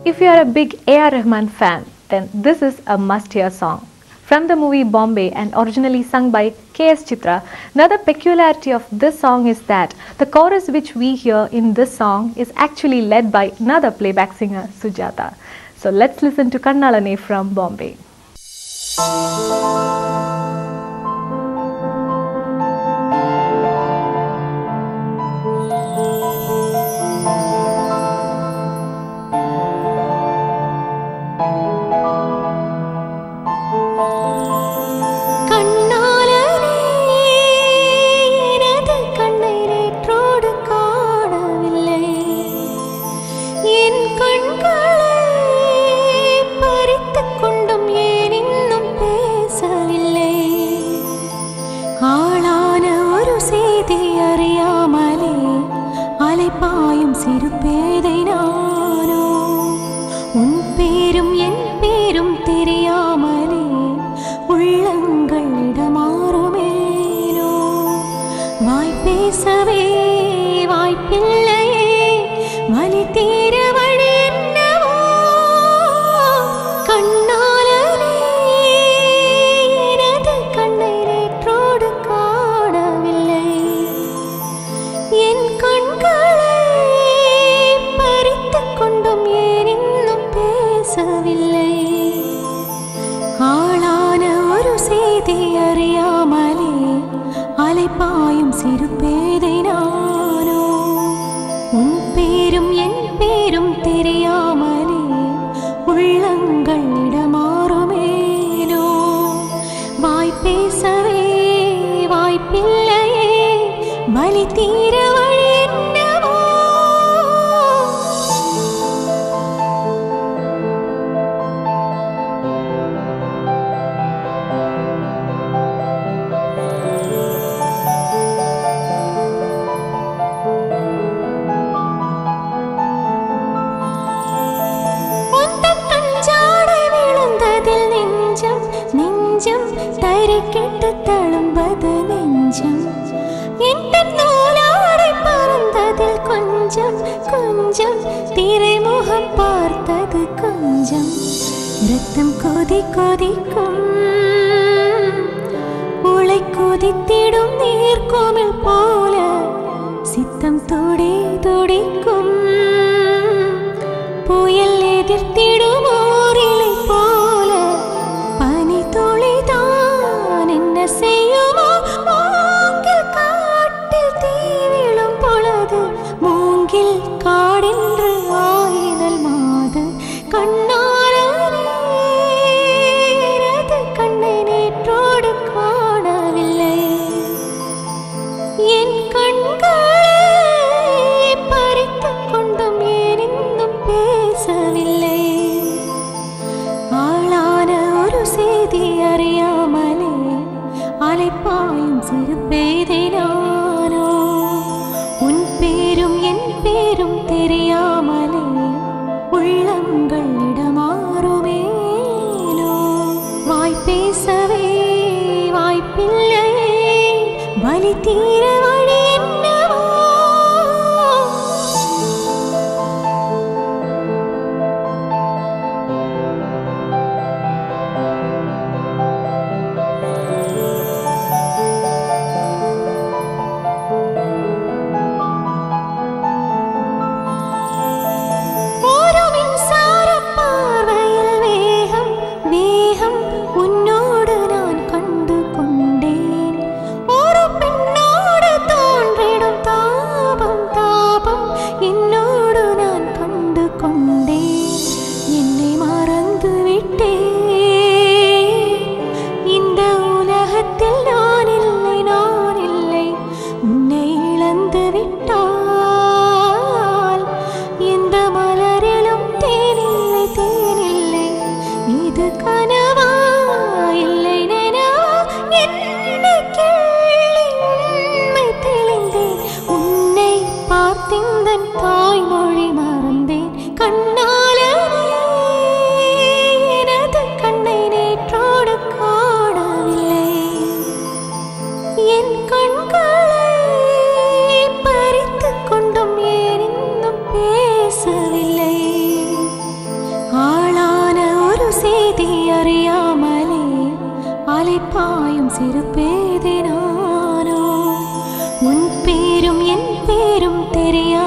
If you are a big A.R. Rahman fan, then this is a must-hear song. From the movie Bombay and originally sung by K.S. Chitra, another peculiarity of this song is that the chorus which we hear in this song is actually led by another playback singer, Sujata. So let's listen to Kannalane from Bombay. பாயும் சிறு பேதை நானோ உன் பேரும் என் பேரும் தெரியாமலே உள்ளங்கள் இடமாறுமேனோ வாய் பேசவே வாய்ப்பில்லையே வலி தீர வழி என்னவோ கண்ணாலனே எனது கண்ணை நேற்றோடு காணவில்லை என் கண்கள் ஆளான ஒரு செய்தி அறியாமலே அலைபாயும் சிறு பேதை நானோ உன் பேரும் என் பேரும் தெரியாமலே உள்ளங்கள் இடமாறுமேனோ வாய் பேசவே வாய்ப்பில்லையே வலி தீர வழி என்னவோ கெட்டு தழும்பது நெஞ்சம் என் நூலாடை பறந்ததில் கொஞ்சம் கொஞ்சம் திரைமுகம் பார்த்தது கொஞ்சம் ரத்தம் கொதி கொதிக்கும் உலை கொதித்திடும் நீர்கோமில் போல சித்தம் துடி துடிக்கும் புயல் எதிர்த்திடும் ஓரிலை போல பனி துளிதான் என்ன செய்யுமோ மூங்கில் காட்டில் தீ விழும் பொழுது மூங்கில் காடென்று ஆயுதல் மாது கண்ணாலனே எனது கண்ணை நேற்றோடு காணவில்லை என் கண்களை பறித்துக் கொண்டும் ஏன் இன்னும் பேசவில்லை ஆளான ஒரு செய்தி அறியாமலே அலைப்பாயும் சிறு பேதை நானோ உன் பேரும் என் பேரும் தெரியாமலே உள்ளங்கள் இடமாறுமேனோ வாய் பேசவே வாய்ப்பில்லையே வலி தீர வழி என்னவோ உன்னோடு நான் கண்டு கொண்டேன் ஒரு பெண்ணோடு பத்தி அறியாமலே அலைப்பாயும் சிறு பேதை நானோ உன் பேரும் என் பேரும் தெரியா